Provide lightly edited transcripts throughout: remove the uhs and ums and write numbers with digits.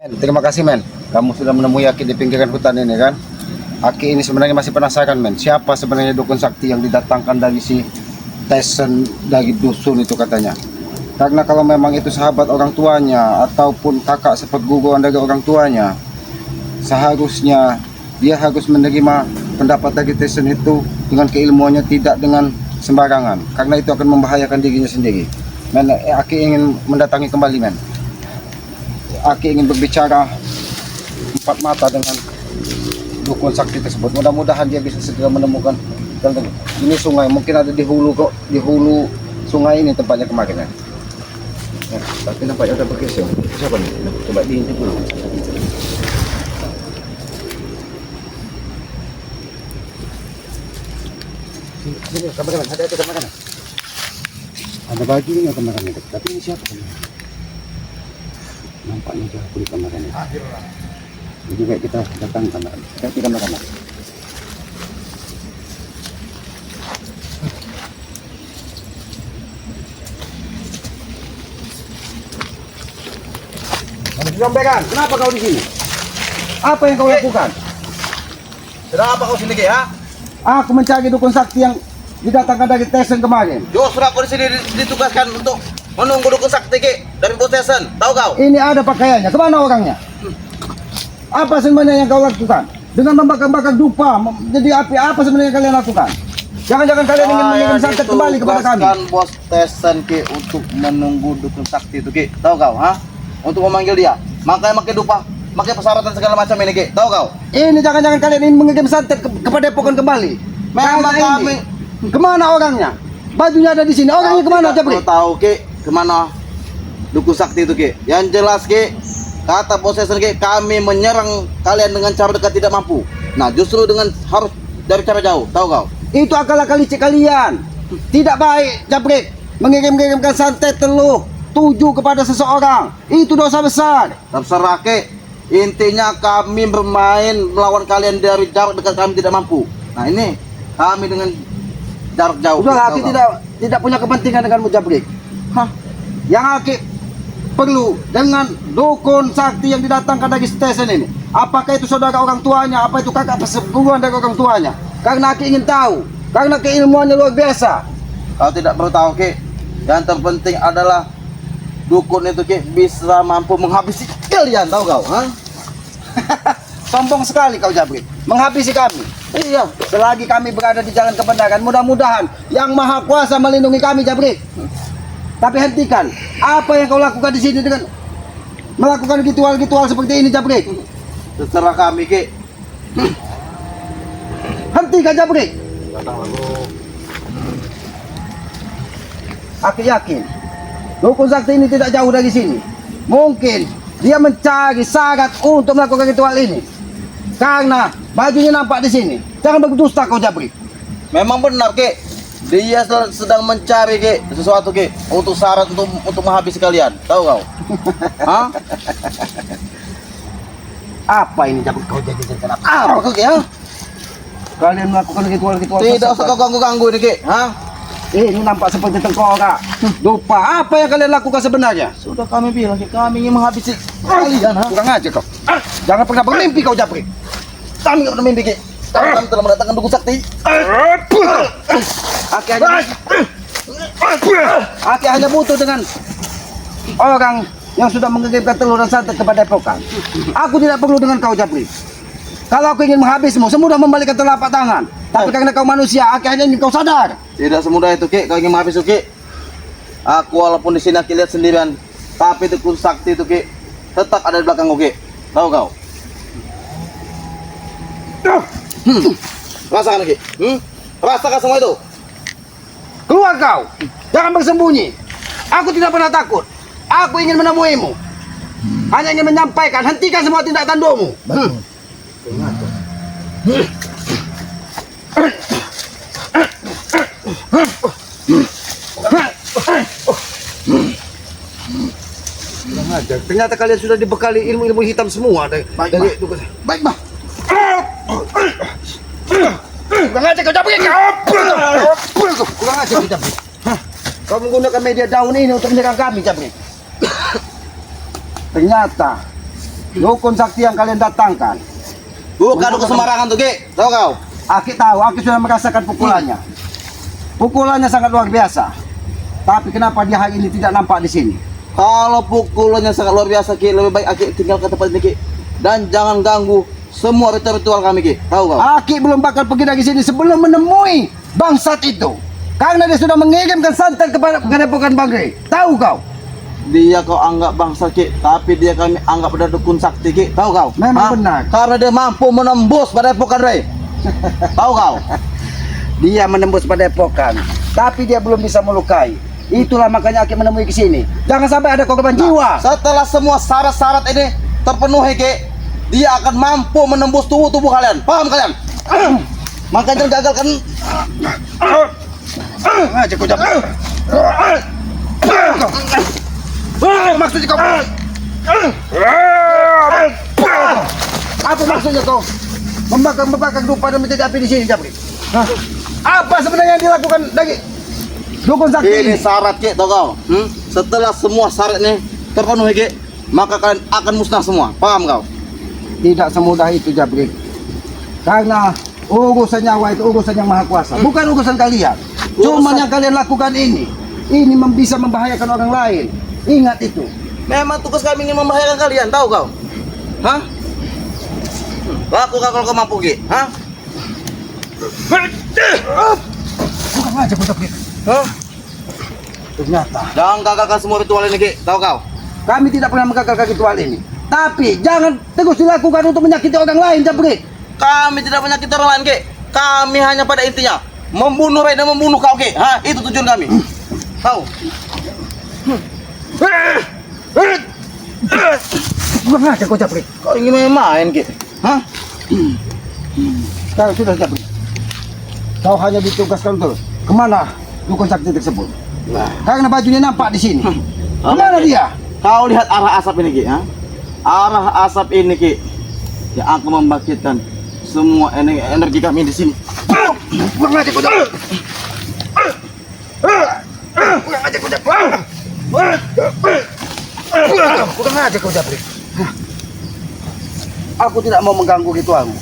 Terima kasih men, kamu sudah menemui Aki di pinggiran hutan ini kan. Aki ini sebenarnya masih penasaran men, siapa sebenarnya dukun sakti yang didatangkan dari si Tyson dari dusun itu katanya. Karena kalau memang itu sahabat orang tuanya ataupun kakak seperguruan dari orang tuanya, seharusnya dia harus menerima pendapat dari Tyson itu dengan keilmuannya, tidak dengan sembarangan, karena itu akan membahayakan dirinya sendiri. Men, Aki ingin mendatangi kembali men. Aki ingin berbicara empat mata dengan dukun sakti tersebut. Mudah-mudahan dia bisa segera menemukan. Ini sungai, mungkin ada di hulu kok, di hulu sungai ini tempatnya kemarin ya. Tapi nampaknya udah bergeser. Siapa nih? Coba diintip dulu. Sini, kameramen, hati-hati kameramen. Ada baju ini kameramen, tapi ini siapa kameramen? Nampaknya jauh di kameramen. Jadi kayak kita datang kameramen. Hati-hati kameramen. Sampaikan, kenapa kau di sini? Apa yang kau lakukan? Sedang apa kau sini, ya? Aku mencari dukun sakti yang didatangkan dari Tyson kemarin. Justru aku di sini ditugaskan untuk menunggu dukun sakti dari Bos Tyson. Tahu kau? Ini ada pakaiannya. Kemana orangnya? Apa sebenarnya yang kau lakukan? Dengan membakar-bakar dupa, jadi api, apa sebenarnya yang kalian lakukan? Jangan-jangan kalian ingin mengirim santet kembali kepada kami. Bos Tyson untuk menunggu dukun sakti itu, tahu kau? Untuk memanggil dia. Makanya pakai dupa, pakai persyaratan segala macam ini, tahu kau? Ini jangan-jangan kalian ingin mengirim santet kepada Depokan kembali. Memang kami. Kemana orangnya? Bajunya ada di sini. Orangnya kemana, Jabri? Tahu, kemana dukun sakti itu, Yang jelas, kata Bos Tyson, kami menyerang kalian dengan cara dekat tidak mampu. Nah, justru dengan harus dari cara jauh, tahu kau? Itu akal-akal licik kalian. Tidak baik, Jabrik, mengirim-kirimkan santet telur 7 kepada seseorang. Itu dosa besar. Terserah, intinya kami bermain melawan kalian dari jarak dekat, kami tidak mampu. Nah, ini kami dengan jarak jauh. Udah, Aki tidak punya kepentingan denganmu, Jabrik. Yang Aki perlu dengan dukun sakti yang didatangkan dari Tyson ini. Apakah itu saudara orang tuanya, apa itu kakak persepuan dari orang tuanya? Karena Aki ingin tahu, karena keilmuannya luar biasa. Kau tidak perlu tahu, Yang terpenting adalah dukun itu, bisa mampu menghabisi kalian, tahu kau? Sombong sekali kau, Jabrik, menghabisi kami. Iya, Selagi kami berada di jalan kebenaran, mudah-mudahan Yang Maha Kuasa melindungi kami, Jabrik. Tapi hentikan apa yang kau lakukan di sini dengan melakukan ritual-ritual seperti ini, Jabrik. terserah kami, Hentikan, Jabrik. Aku yakin dukun sakti ini tidak jauh dari sini. Mungkin dia mencari syarat untuk melakukan ritual ini. Karena bajunya nampak di sini. Jangan berdusta kau, Jabrik. Memang benar, dia sedang mencari, sesuatu, untuk syarat untuk menghabisi kalian, tahu kau? Apa ini, Jabrik, kau jadi apa kau, Kalian melakukan ritual-ritual Tidak usah kau ganggu-ganggu ini, Ini nampak seperti tengkorak. Dupa, apa yang kalian lakukan sebenarnya? Sudah kami bilang, kami ingin menghabisi kalian, Kurang aja kau. Jangan pernah bermimpi kau, Jabrik. Kami tidak bermimpi, kami telah mendatangkan dukun sakti. Aki hanya butuh dengan orang yang sudah mengirimkan telur dan santet kepada Depokan. Aku tidak perlu dengan kau, Jabrik. Kalau aku ingin menghabismu, semudah membalikan telapak tangan. Tapi karena kau manusia, Aki hanya ingin kau sadar. Tidak semudah itu, kau ingin menghabisi, Aku walaupun di sini Aki lihat sendirian, tapi dukun sakti itu, tetap ada di belakangku, tahu kau? Rasakan, rasakan semua itu. Keluar kau, jangan bersembunyi. Aku tidak pernah takut. Aku ingin menemuimu. Hanya ingin menyampaikan, hentikan semua tindak tandukmu. Ternyata kalian sudah dibekali ilmu-ilmu hitam semua dari dukun. Baik, Bang. Kurang aja kau, Jabrik. Kurang aja kau, Jabrik. Kau menggunakan media daun ini untuk menyerang kami, Jabrik. Ternyata dukun sakti yang kalian datangkan. Bukan dukun sembarangan tuh, Ki. Tahu kau? Aki tahu, Aki sudah merasakan pukulannya. Pukulannya sangat luar biasa. Tapi kenapa dia hari ini tidak nampak di sini? Kalau pukulannya sangat luar biasa, Ki, lebih baik Aki tinggal ke tempat ini, Ki. Dan jangan ganggu semua ritual kami, Ki. Tahu kau? Aki belum bakal pergi dari sini sebelum menemui bangsat itu. Karena dia sudah mengirimkan santet kepada Padepokan Banggai. Tahu kau? Dia kau anggap bangsa, Ki, tapi dia kami anggap ada dukun sakti, Ki. Tahu kau? Memang benar. Karena dia mampu menembus Padepokan, Rey. Tahu kau? Dia menembus Padepokan, tapi dia belum bisa melukai. Itulah makanya Aki menemui ke sini. Jangan sampai ada korban jiwa. Setelah semua syarat-syarat ini terpenuhi, Ki, dia akan mampu menembus tubuh kalian. Paham kalian? Makanya gagalkan. Aja kau jawab. Maksudnya kau? Apa maksudnya kau? Membakar dupa dan menjadi api di sini, Japri? Apa sebenarnya yang dilakukan dari dukun sakti Ini ini? syarat, Ki, tahu kau? Setelah semua syarat ini terpenuhi, Ki, maka kalian akan musnah semua. Paham kau? Tidak semudah itu, Jabrik. Karena urusan nyawa itu urusan yang maha kuasa, bukan urusan kalian. Cuma yang kalian lakukan ini bisa membahayakan orang lain. Ingat itu. Memang tugas kami ingin membahayakan kalian, tahu kau? Hah? Lakukan kalau kau mampu, Ki. Hah? Bukan aja kau Jabrik. Hah? Ternyata Jangan gagalkan semua ritual ini, Ki. Tahu kau? kami tidak pernah menggagalkan ritual ini. Tapi jangan terus dilakukan untuk menyakiti orang lain, Jabrik. Kami tidak menyakiti orang lain, Ki. Kami hanya pada intinya membunuh Ray dan membunuh kau, Ki. Hah? Itu tujuan kami. Tahu? Bukan aja kau Jabrik. Kau ingin main-main, Ki? Hah? Sekarang sudah Jabrik. Kau hanya ditugaskan untuk kemana dukun sakti tersebut. Karena bajunya nampak di sini. Kemana dia? Kau lihat arah asap ini, Ki. Ha? Arah asap ini, Ki, yang akan membangkitkan semua energi kami di sini. Bukan aja kau Jabrik. Bukan aja kau Jabrik. Bukan aja kau Jabrik. Aku tidak mau mengganggu ritualmu.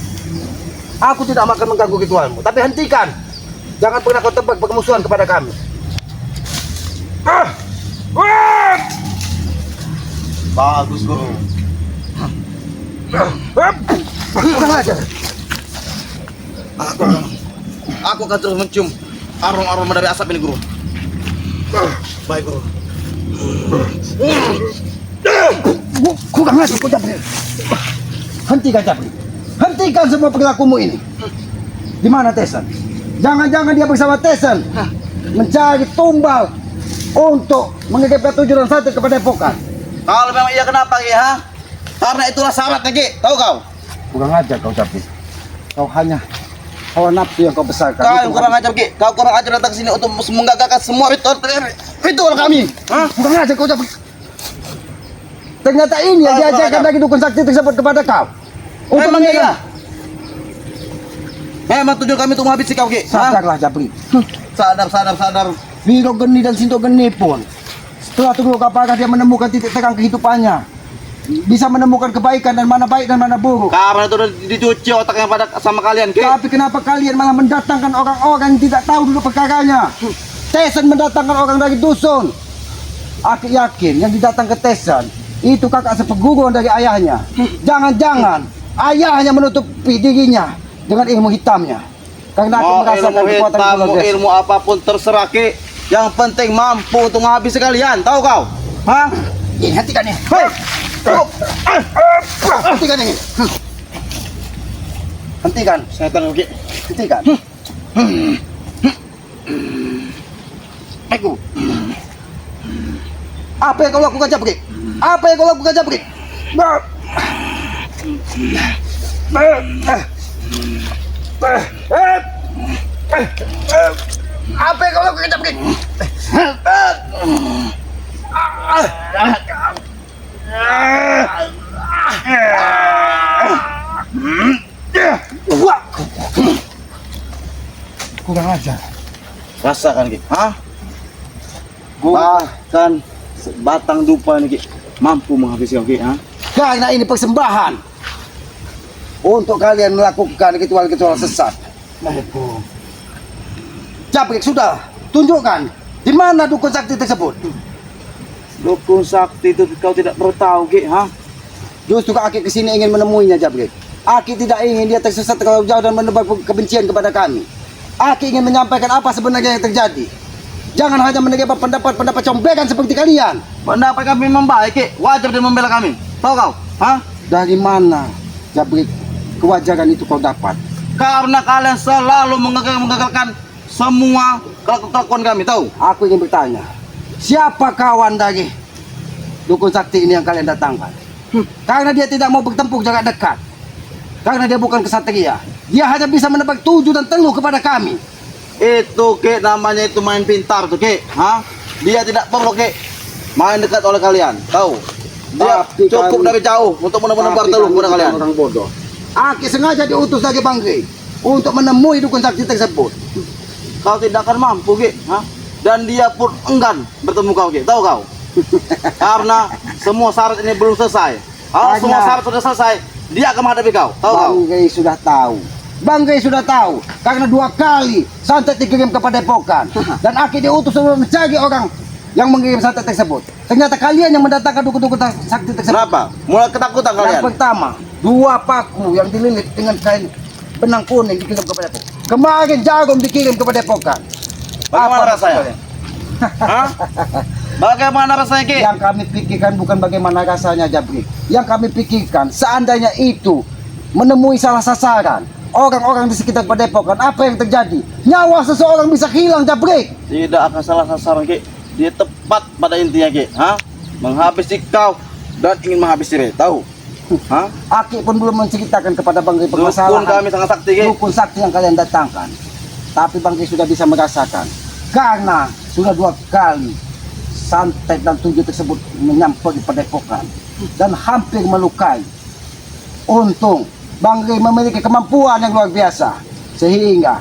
Aku tidak akan mengganggu ritualmu. Tapi hentikan. Jangan pernah kau tebak permusuhan kepada kami. Bagus, Guru. Bukan aja. Aku akan terus mencium aroma dari asap ini, Guru. Baik, Guru. Kurang aja kau Jabrik. Hentikan Jabrik. Hentikan semua perilakumu ini. Di mana Tesan? Jangan-jangan dia bersama Tesan mencari tumbal untuk mengirimkan tujuan satu kepada Padepokan. Kalau memang iya, kenapa, Ki? Ha? Karena itulah syaratnya, Ki. Tahu kau? Kurang ajar kau Jabrik. Kau hanya hawa nafsu yang kau besarkan. Kau yang kurang ajar, Ki. Kau kurang ajar datang ke sini untuk menggagalkan semua ritual kami. Hah? Kurang ajar kau Jabrik. Ternyata ini yang diajarkan dari dukun sakti tersebut kepada kau. Untuk Memang iya. mengira. Memang tujuan kami untuk menghabisi kau, Ki. Ha? Sadarlah Jabrik. Sadar. Viro Geni dan Sinto Geni pun setelah tunggu apakah dia menemukan titik terang kehidupannya, bisa menemukan kebaikan dan mana baik dan mana buruk. Karena itu udah dicuci otaknya pada sama kalian, Ki. Tapi kenapa kalian malah mendatangkan orang-orang yang tidak tahu dulu perkaranya? Tesan mendatangkan orang dari dusun. Aku yakin yang didatang ke Tesan itu kakak seperguruan dari ayahnya. Jangan-jangan ayahnya menutupi dirinya dengan ilmu hitamnya. Karena aku Mau merasakan ilmu kekuatan hitam, keluarga mau Tesan. ilmu apapun terserah, Ki. Yang penting mampu untuk menghabisi kalian. Tahu kau? Hah? Ini hentikan ini. Hei! Hentikan ini. Hentikan. Setan, Ki. Hentikan. Aku. Apa yang kau lakukan, Jabrik? Apa yang kau lakukan, Jabrik? Apa yang kau lakukan, Jabrik? Kurang ajar. Rasakan, Ki. Hah? Bahkan sebatang dupa nih, Ki, mampu menghabisi kau, Ki. Ha? Karena ini persembahan untuk kalian melakukan ritual-ritual sesat. Jabrik, sudah tunjukkan di mana dukun sakti tersebut. Dukun sakti itu kau tidak perlu tahu, Ki, ha? Justru Aki kesini ingin menemuinya, Jabrik. Aki tidak ingin dia tersesat terlalu jauh dan menebar kebencian kepada kami. Aki ingin menyampaikan apa sebenarnya yang terjadi. Jangan hanya mendengar pendapat-pendapat combekan seperti kalian. Pendapat kami membaik, Ki. Wajar dia membela kami. Tahu kau? Ha? Dari mana, Jabrik, kewajaran itu kau dapat? Karena kalian selalu mengagalkan semua kelakuan kami, tahu? Aku ingin bertanya, siapa kawan dari dukun sakti ini yang kalian datangkan? Karena dia tidak mau bertempur jarak dekat. Karena dia bukan kesatria. Dia hanya bisa menebak tujuh dan teluh kepada kami. Itu, Ki, namanya itu main pintar tuh, Ki. Ha? Dia tidak perlu, Ki, main dekat oleh kalian, tahu? Dia Tapi cukup kami- dari jauh untuk menebar teluh kepada kalian. Orang bodoh. Aki sengaja diutus dari Bangre untuk menemui dukun sakti tersebut. Kau tidak akan mampu, Ki. Ha? Dan dia pun enggan bertemu kau, Ki. Tahu kau? Karena semua syarat ini belum selesai. Kalau Hanya- semua syarat sudah selesai, dia akan menghadapi kau. Tahu kau? Bangre sudah tahu. Bangre sudah tahu karena 2 kali santet dikirim ke Padepokan dan Aki diutus untuk mencari orang yang mengirim santet tersebut. Ternyata kalian yang mendatangkan dukun-dukun sakti tersebut. Kenapa? Mulai ketakutan kalian? Yang pertama, 2 paku yang dililit dengan kain benang kuning dikirim ke Padepokan. Kemarin jarum dikirim ke Padepokan. Bagaimana Apa rasanya? maksudnya? Hah? Bagaimana rasanya, Ki? Yang kami pikirkan bukan bagaimana rasanya, Jabrik. Yang kami pikirkan seandainya itu menemui salah sasaran orang-orang di sekitar Padepokan, apa yang terjadi? Nyawa seseorang bisa hilang, Jabrik. Tidak akan salah sasaran, Ki. Dia tepat pada intinya, Ki. Ha? Menghabisi kau dan ingin menghabisi dia. Tahu? Ha? Aki pun belum menceritakan kepada Bangri Dukun permasalahan kami sangat sakti, Ki. dukun sakti yang kalian datangkan. Tapi Bangri sudah bisa merasakan karena sudah 2 kali santet dan tujuh tersebut menyampaikan di Padepokan dan hampir melukai. Untung Bangri memiliki kemampuan yang luar biasa sehingga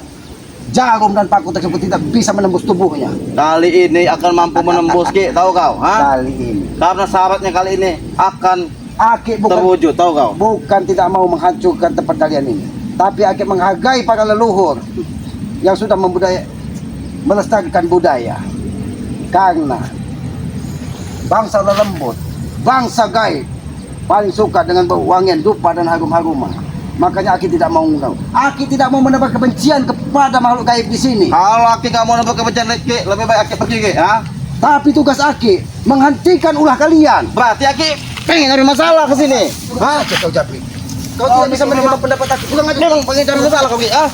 jarum dan paku tersebut tidak bisa menembus tubuhnya. Kali ini akan mampu menembus, Ki. Tahu kau? Ha? Kali ini Karena syaratnya kali ini akan Aki bukan terwujud. Tahu kau? tidak mau menghancurkan tempat kalian ini, tapi Aki menghargai para leluhur yang sudah melestarikan budaya. Karena bangsa lelembut, bangsa gaib paling suka dengan bau wangian dupa dan harum-haruman. Makanya Aki tidak mau tahu. Aki tidak mau menebar kebencian kepada makhluk gaib di sini. Kalau Aki nggak mau nembak kebencian, Ki, lebih baik Aki pergi, Ki. Ha? Tapi tugas Aki menghentikan ulah kalian. Berarti Aki pengen cari masalah ke sini. Hah? Kau Jabri, kau tidak bisa menerima pendapat Aki. Pulang aja. Memang pengen cari masalah kau, Ki. Ha?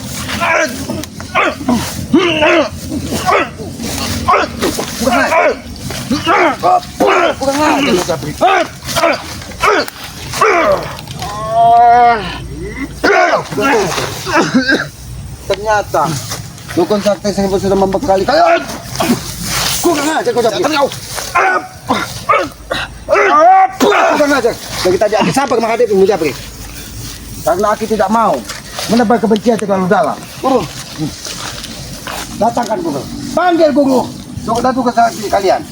Pulang aja. Pulang aja, kau Jabri. Ternyata dukun sakti tersebut sudah membekali kalian. Kurang aja kau Jabri. Kurang aja. Dari tadi Aki sabar menghadapimu, Jabri. Karena Aki tidak mau menebar kebencian terlalu dalam. Guru, datangkan guru. Panggil guru. Sudah dukun sakti kalian.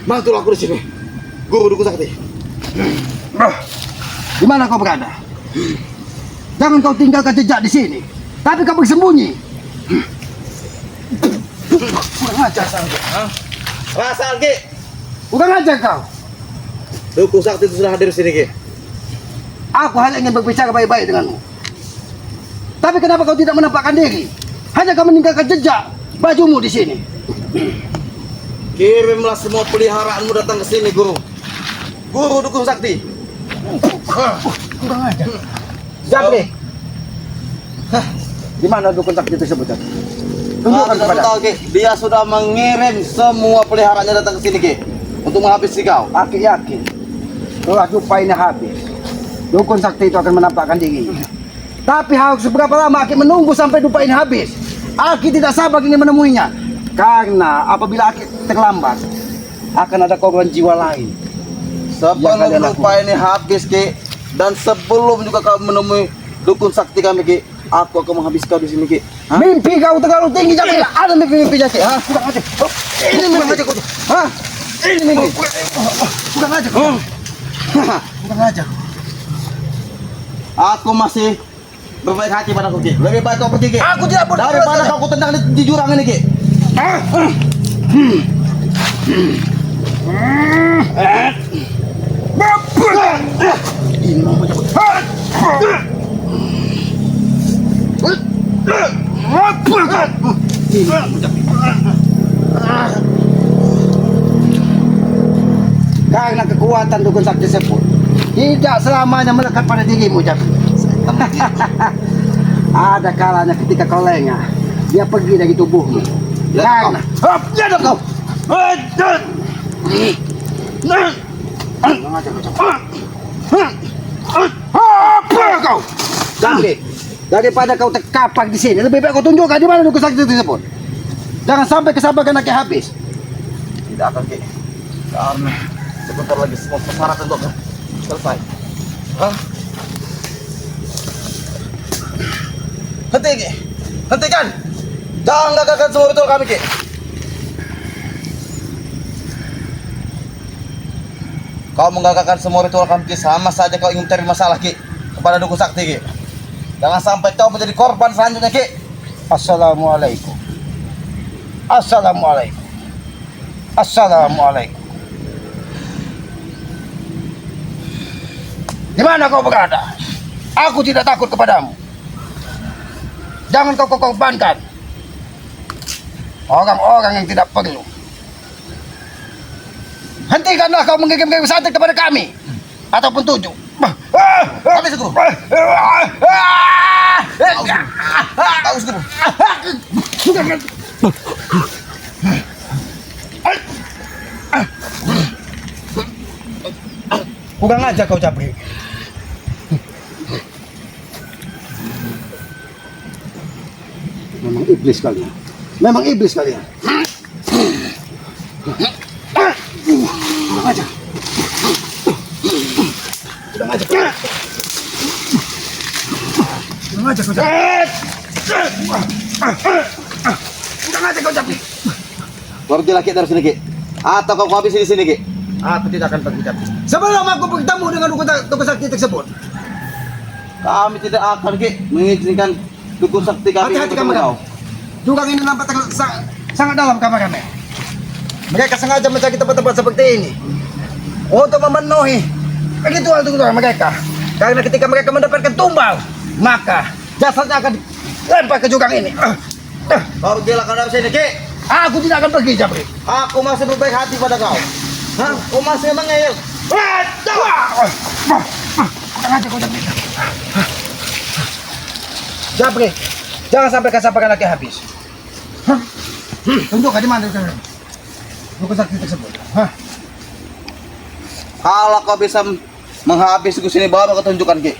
Bantulah aku di sini. Guru dukun sakti. Di mana kau berada? Jangan kau tinggalkan jejak di sini. Tapi kau bersembunyi. Kurang ajar kau. Rasal, Ki. Kurang ajar kau. Dukun sakti itu sudah hadir di sini, Ki. Aku hanya ingin berbicara baik-baik denganmu. Tapi kenapa kau tidak menampakkan diri? Hanya kau meninggalkan jejak bajumu di sini. Kirimlah semua peliharaanmu datang ke sini, Guru. Guru dukun sakti. Kurang ajar. Jabri. Di mana dukun sakti tersebut? Tunjukkan Tidak kepada tahu, Ki. Dia sudah mengirim semua peliharaannya datang ke sini, Ki, untuk menghabisi kau. Aki yakin setelah jumpa ini habis, dukun sakti itu akan menampakkan diri. Tapi harus berapa lama Aki menunggu sampai dupa ini habis? Aki tidak sabar ingin menemuinya. Karena apabila Aki terlambat, akan ada korban jiwa lain. Sebelum kalian lupa ini habis, Ki, dan sebelum juga kau menemui dukun sakti kami, Ki, aku akan menghabisi kau di sini, Ki. Hah? Mimpi kau terlalu tinggi, Jabri. Ada mimpi-mimpi Jaki. Hah? Kurang aja. Ini mimpi aja kau. Hah? Ini. Bukan aja kau. Bukan aja. Aku masih berbaik hati padaku Ki. Lebih baik kau pergi Ki. Aku tidak berdosa. Daripada kau tendang di jurang ini Ki. Ini mau macam karena kekuatan dukun sakti tersebut tidak selamanya melekat pada dirimu, Japri. Ada kalanya ketika kau lengah, dia pergi dari tubuhmu. Karena ya kau. Apa kau? Japri, daripada kau terkapak di sini, lebih baik kau tunjukkan di mana dukun sakti tersebut. Jangan sampai kesabaran kaki habis. Tidak akan Ki. Karena sebentar lagi semua persyaratan untuk selesai. Hah? Henti Ki. Hentikan. Jangan gagalkan semua ritual kami Ki. Kau menggagalkan semua ritual kami Ki, sama saja kau ingin mencari masalah Ki kepada dukun sakti Ki. Jangan sampai kau menjadi korban selanjutnya Ki. Assalamualaikum. Assalamualaikum. Assalamualaikum. Di mana kau berada? Aku tidak takut kepadamu. Jangan kau korbankan orang-orang yang tidak perlu. Hentikanlah kau mengirim-kirim santet kepada kami ataupun tujuh. Habis Guru. Bagus Guru. Kurang aja kau, Japri. Memang iblis kalian. Memang iblis kalian. Kurang aja. Kurang aja. Kurang aja kau, Japri. Kurang aja kau, Japri. Pergilah Ki dari sini Ki. Atau kau habisi di sini Ki. Aku tidak akan pergi, Japri. Sebelum aku bertemu dengan dukun sakti tersebut. Kami tidak akan Ki mengizinkan dukun sakti kami Hati-hati bertemu kamu. kau. Jurang ini nampak sangat dalam kamar kami. Mereka sengaja mencari tempat-tempat seperti ini untuk memenuhi ritual-ritual mereka. Karena ketika mereka mendapatkan tumbal, maka jasadnya akan dilempar ke jurang ini. Pergilah kau dari sini Ki. Aku tidak akan pergi, Japri. Aku masih berbaik hati pada kau. Hah? Kau masih mengeyel. Jangan aja kau, Japri. Japri, jangan sampai kesabaran lagi habis. Tunjukkan di mana dukun sakti tersebut. Kalau kau bisa menghabis di sini, bawa kau tunjukkan Ki.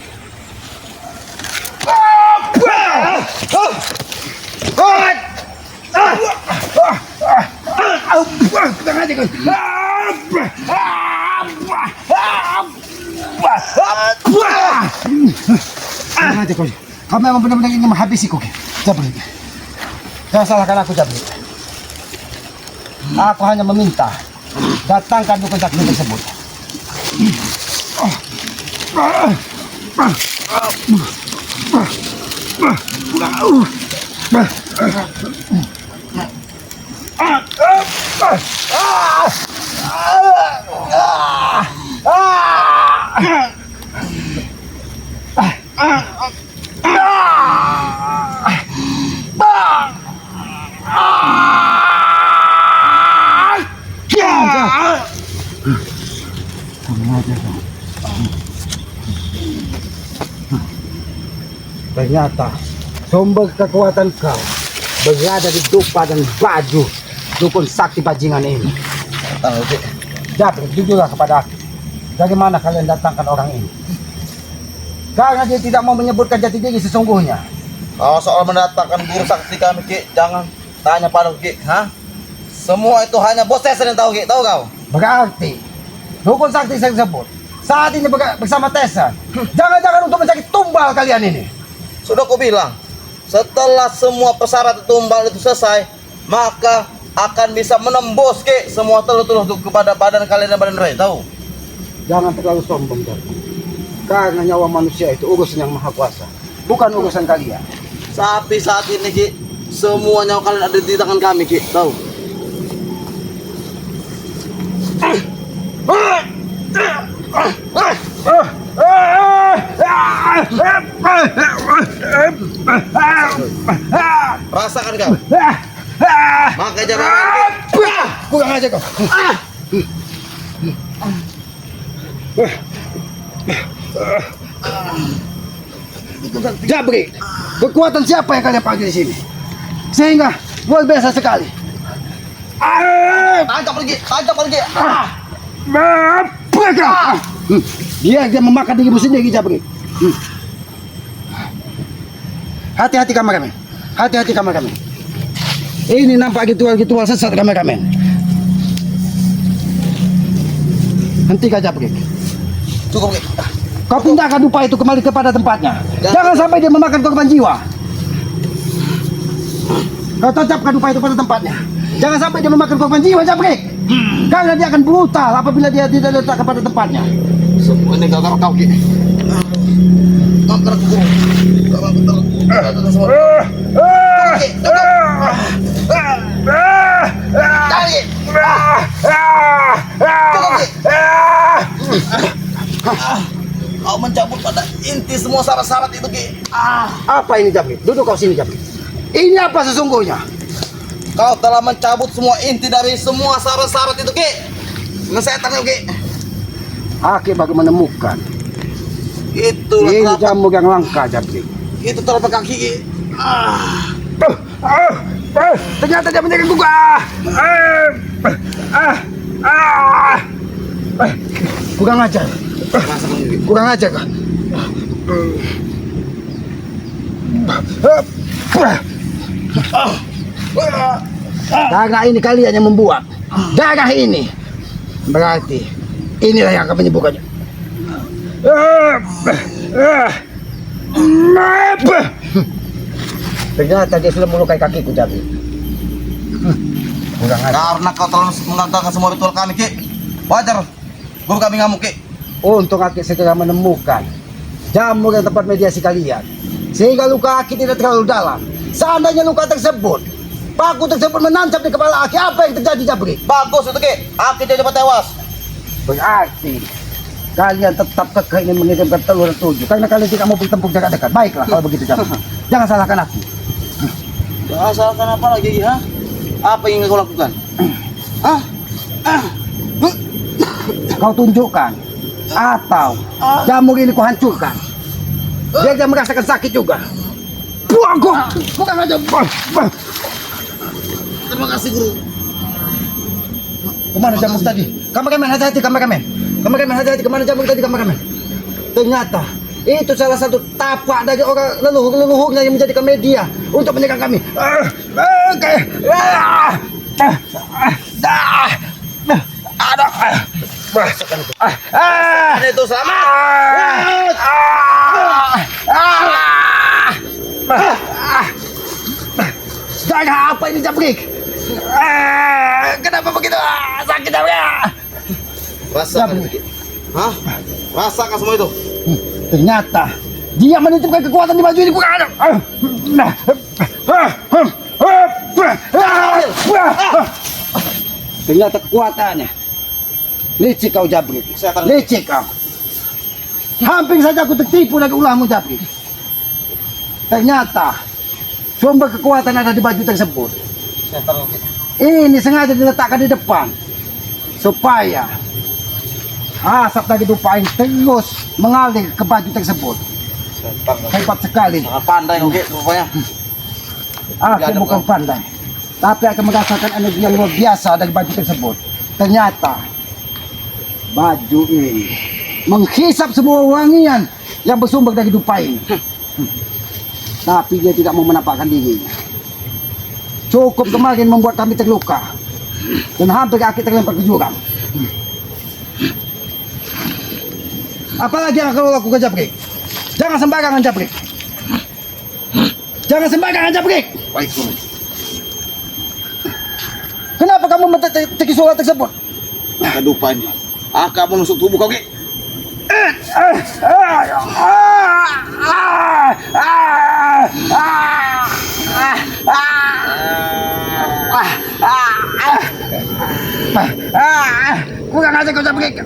Jangan aja kau. Jangan aja kau. Kau memang benar-benar ingin menghabisiku, Japri. Jangan salahkan aku, Japri. Aku hanya meminta datangkan dukun sakti tersebut. Ternyata sumber kekuatan kau berada di dupa dan baju dukun sakti bajingan ini. Tahu Ki. Japri, jujurlah kepada aku. Dari mana kalian datangkan orang ini? Karena dia tidak mau menyebutkan jati diri sesungguhnya. Kalau soal mendatangkan guru sakti kami Ki, jangan tanya pada Ki. Hah? Semua itu hanya bos Tesen yang tahu Ki. Tahu kau? Berarti dukun sakti tersebut saat ini bersama Tessa. Jangan-jangan untuk mencari tumbal kalian ini. Sudah aku bilang, setelah semua persyaratan tumbal itu selesai, maka akan bisa menembus ke semua teluh-teluh kepada badan kalian dan badan mereka, tahu? Jangan terlalu sombong, Jabrik. Karena nyawa manusia itu urusan yang maha kuasa, bukan urusan kalian. Tapi saat ini Ki, semua nyawa kalian ada di tangan kami Ki, tahu? Rasakan kau. Maka jangan Kurang aja kau. Jabrik, kekuatan siapa yang kalian pakai di sini? Sehingga luar biasa sekali. Tancap pergi, tancap pergi. Dia memakan dirimu sendiri, Jabrik. Hati-hati kameramen. Hati-hati kameramen. Ini nampak ritual sesat kameramen. Hentikan, Jabrik. Cukup Ki. Kau pindahkan dupa itu kembali kepada tempatnya. Jangan sampai dia memakan korban jiwa. Kau tancapkan dupa itu pada tempatnya. Jangan sampai dia memakan korban jiwa, Jabrik. Karena dia akan brutal apabila dia tidak letakkan pada tempatnya. Semua ini gara-gara kau Ki. Gara-gara aku. Gara-gara semua. Cari. Cukup Ki. Kau mencabut pada inti semua syarat-syarat itu Ki. Apa ini, Jabrik? Duduk kau sini, Jabrik. Ini apa sesungguhnya? Kau telah mencabut semua inti dari semua syarat-syarat itu Ki. Dengan setan itu Ki. Aki baru menemukan. Itulah Ini telapak, jamu yang langka, Jabrik. itu telapak kaki Ki. Ternyata dia menjaga gua. Kurang ajar. Rasakan Ki. Kurang ajar kau. Darah ini kalian yang membuat. Darah ini. Berarti inilah yang akan menyembuhkannya. Ternyata dia sudah melukai kakiku, Jabrik. Kurang ajar. Karena kau telah mengagalkan semua ritual kami Ki. Wajar guru kami ngamuk Ki. Untuk Aki segera menemukan jamur yang tempat mediasi kalian, sehingga luka Aki tidak terlalu dalam. Seandainya luka tersebut, paku tersebut menancap di kepala Aki, apa yang terjadi, Jabrik? Bagus itu Ki. Aki jadi cepat tewas. Berarti kalian tetap kekeh ingin mengirimkan telur 7 karena kalian tidak mau bertempur jarak dekat. Baiklah kalau begitu, Jabrik. Jangan salahkan aku. Ya, asalkan apa lagi ha? Apa yang kau lakukan? Hah? Kau tunjukkan atau jamur ini kau hancurkan. Dia merasakan sakit juga. Buang kau, bukan aja. Terima kasih guru. Kemana jamur tadi? Kameramen, hati-hati kameramen. Kameramen, hati-hati, kemana jamur tadi kameramen? Ternyata itu salah satu tapak dari orang leluhur-leluhurnya yang menjadikan media untuk menyerang kami. Ada itu selamat. Darah apa ini, Jabrik? Kenapa begitu? Sakit, Jabrik. Rasakan itu Ki. Hah? Rasakan semua itu. Ternyata dia menitipkan kekuatan di baju ini, bukan ada. Ternyata kekuatannya licik kau, Jabrik. Licik kau. Hampir saja aku tertipu dari ulahmu, Jabrik. Ternyata sumber kekuatan ada di baju tersebut. Ini sengaja diletakkan di depan supaya asap dari dupa ini terus mengalir ke baju tersebut. Hebat sekali. Sangat pandai Ki rupanya. Aku bukan pandai, tapi akan merasakan energi yang luar biasa dari baju tersebut. Ternyata baju ini menghisap semua wangian yang bersumber dari dupa ini. Tapi dia tidak mau menampakkan dirinya. Cukup kemarin membuat kami terluka dan hampir akhir terlempar ke jurang. Apalagi yang kau lakukan, Jabrik? Jangan sembarangan, Jabrik. Jangan sembarangan, Jabrik. Baik guru. kamu menteki surat tersebut? Kadupa ini. Kamu masuk tubuh kau, Ki. Kurang aja kau Jabrik.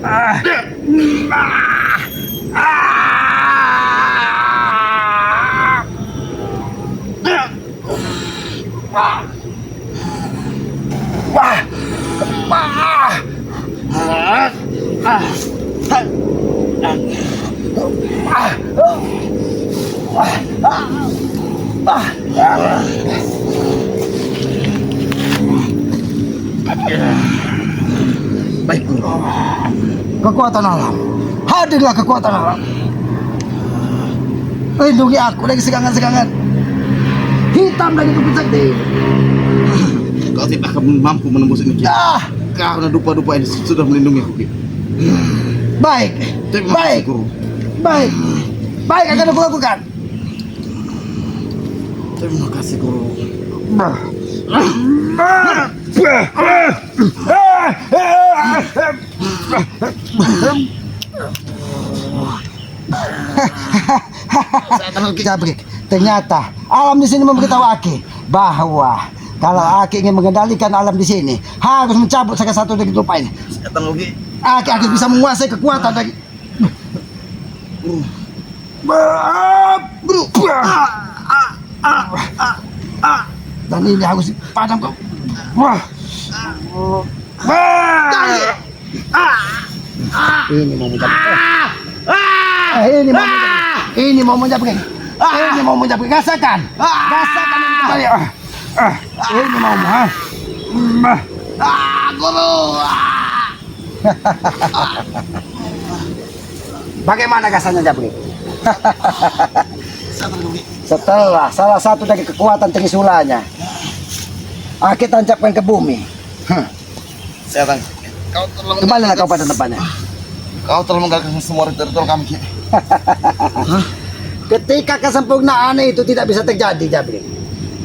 Baik guru. Kekuatan alam. Hadirlah kekuatan alam. Lindungi aku dari segangan-segangan hitam dari dukun sakti. Kau tidak akan mampu menembus ini, Ki. Karena dupa-dupa ini sudah melindungi aku, Ki. Baik. Terima Baik. kasih, Guru. Baik. Baik akan aku lakukan. Terima kasih, Guru. Jabrik, ternyata alam di sini memberitahu Aki bahwa kalau Aki ingin mengendalikan alam di sini harus mencabut salah satu dari dupa ini. Setan Ki. Aki bisa menguasai kekuatan dari dan ini harus padam kau. Ini mau menjabrik. Ini mau menjabrik. Ini mau menjabrik. Rasakan. Rasakan ini kembali. Ini mau Guru. Bagaimana rasanya Jabrik? Setan Ki. Setelah salah satu dari kekuatan Trisulanya Aki tancapkan ke bumi. Setan. Kau tolong Kembalilah kau pada tempatnya. Kau telah menggagalkan semua ritual kami, Ki. Ketika kesempurnaan itu tidak bisa terjadi Jabrik.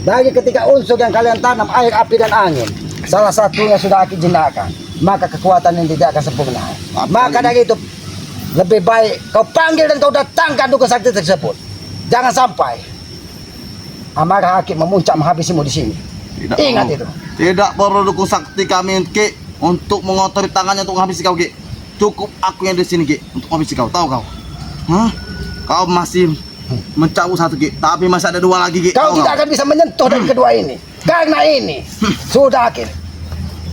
Dari ketika unsur yang kalian tanam air, api dan angin salah satunya sudah Aki jinakkan, maka kekuatan ini tidak akan sempurna. Maka dari itu lebih baik kau panggil dan kau datangkan dukun sakti tersebut. Jangan sampai amarah Aki memuncak menghabisimu di sini. Ingat itu. Tidak perlu dukun sakti kami, Ki, untuk mengotori tangannya untuk menghabisi kau, Ki. Cukup aku yang di sini, Ki, untuk menghabisi kau. Tahu kau? Kau masih mencabut satu, Ki, tapi masih ada dua lagi, Ki. Kau tidak akan bisa menyentuh dari kedua ini. Karena ini sudah Aki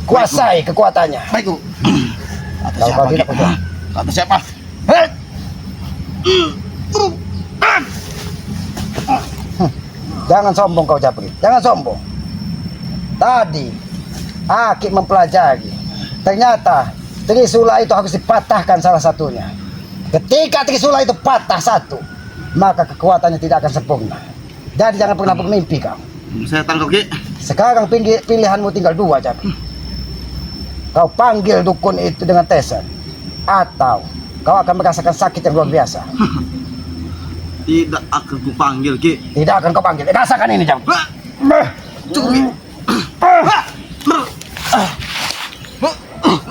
kuasai kekuatannya. Baik, Guru. Kata Kalau siapa, kau Ki? tidak percaya. Kata siapa? Jangan sombong kau Jabrik, jangan sombong. Tadi Aki mempelajari, ternyata Trisula itu harus dipatahkan salah satunya. Ketika Trisula itu patah satu, maka kekuatannya tidak akan sempurna. Jadi jangan pernah bermimpi kau. Saya tangkap, Ki. Sekarang pilihanmu tinggal dua Jabrik. Kau panggil dukun itu dengan tesan, atau kau akan merasakan sakit yang luar biasa. Tidak akan kupanggil, Ki. Tidak akan kau panggil. Rasakan ini Jabrik. Cukup, Ki.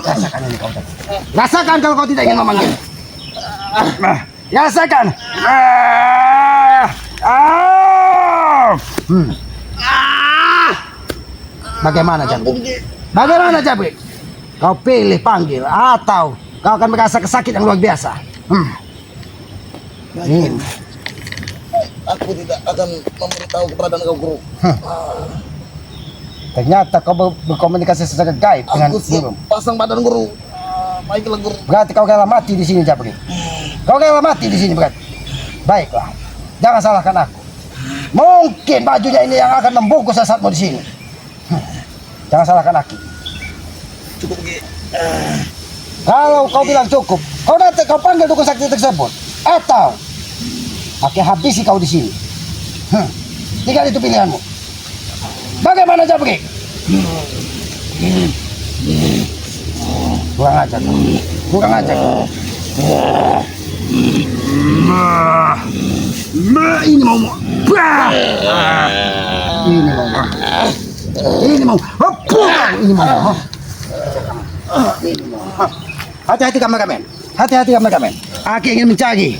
Rasakan ini kau Jabrik. Rasakan kalau kau tidak ingin memanggil. Rasakan. Bagaimana Jabrik? Bagaimana Jabrik? Kau pilih panggil atau kau akan merasa kesakit yang luar biasa. Ini. Aku tidak akan memberitahu kepada kau, Guru. Ternyata kau berkomunikasi secara gaib dengan Aku siap guru. pasang badan, Guru. Baiklah, Guru. Berarti kau rela mati di sini Jabrik. Kau rela mati di sini berarti. Baiklah. Jangan salahkan aku. Mungkin bajunya ini yang akan membungkus saatmu di sini. Jangan salahkan aku. Cukup, Ki. Kalau kau bilang cukup, kau datang, kau panggil dukun sakti tersebut, atau Aki habisi kau di sini. Tinggal itu pilihanmu. Bagaimana Jabrik? Kurang ajar kau. Kurang ajar kau. Ini mau. Ini mau. Ini mau. Ini mau. Hati-hati kameramen. Hati-hati kameramen. Aki ingin mencari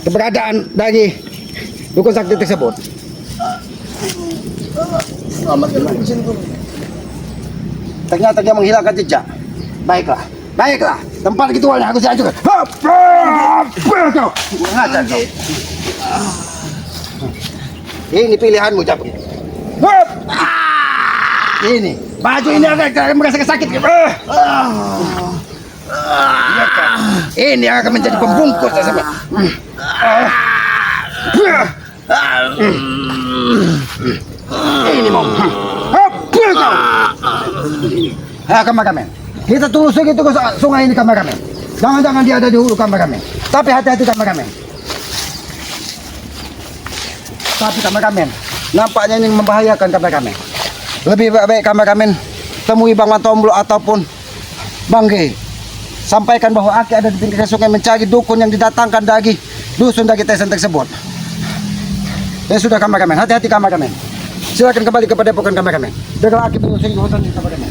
keberadaan dari dukun sakti tersebut. Ternyata dia menghilangkan jejak. Baiklah. Baiklah. Tempat ritualnya harus dihancurkan. Kau. Ngajar kau. Ini pilihanmu, Cap. Ini. Baju ini akan merasakan sakit. Iya kan? Ini akan menjadi pembungkus sampai. Ini mau. Kau. Kameramen. Kita tusuk itu ke sungai ini kameramen. Jangan-jangan dia ada di hulu kameramen. Tapi hati-hati kameramen. Tapi kameramen, nampaknya ini membahayakan kameramen. Lebih baik kameramen temui Bang Mantomblo ataupun Bang G. Sampaikan bahwa Aki ada di pinggir sungai mencari dukun yang didatangkan dari dusun dari Tesen tersebut. Ya sudah kameramen, hati-hati kameramen. Silakan kembali kepada pokan kameramen. Biarlah Aki menyusuri hutan kameramen.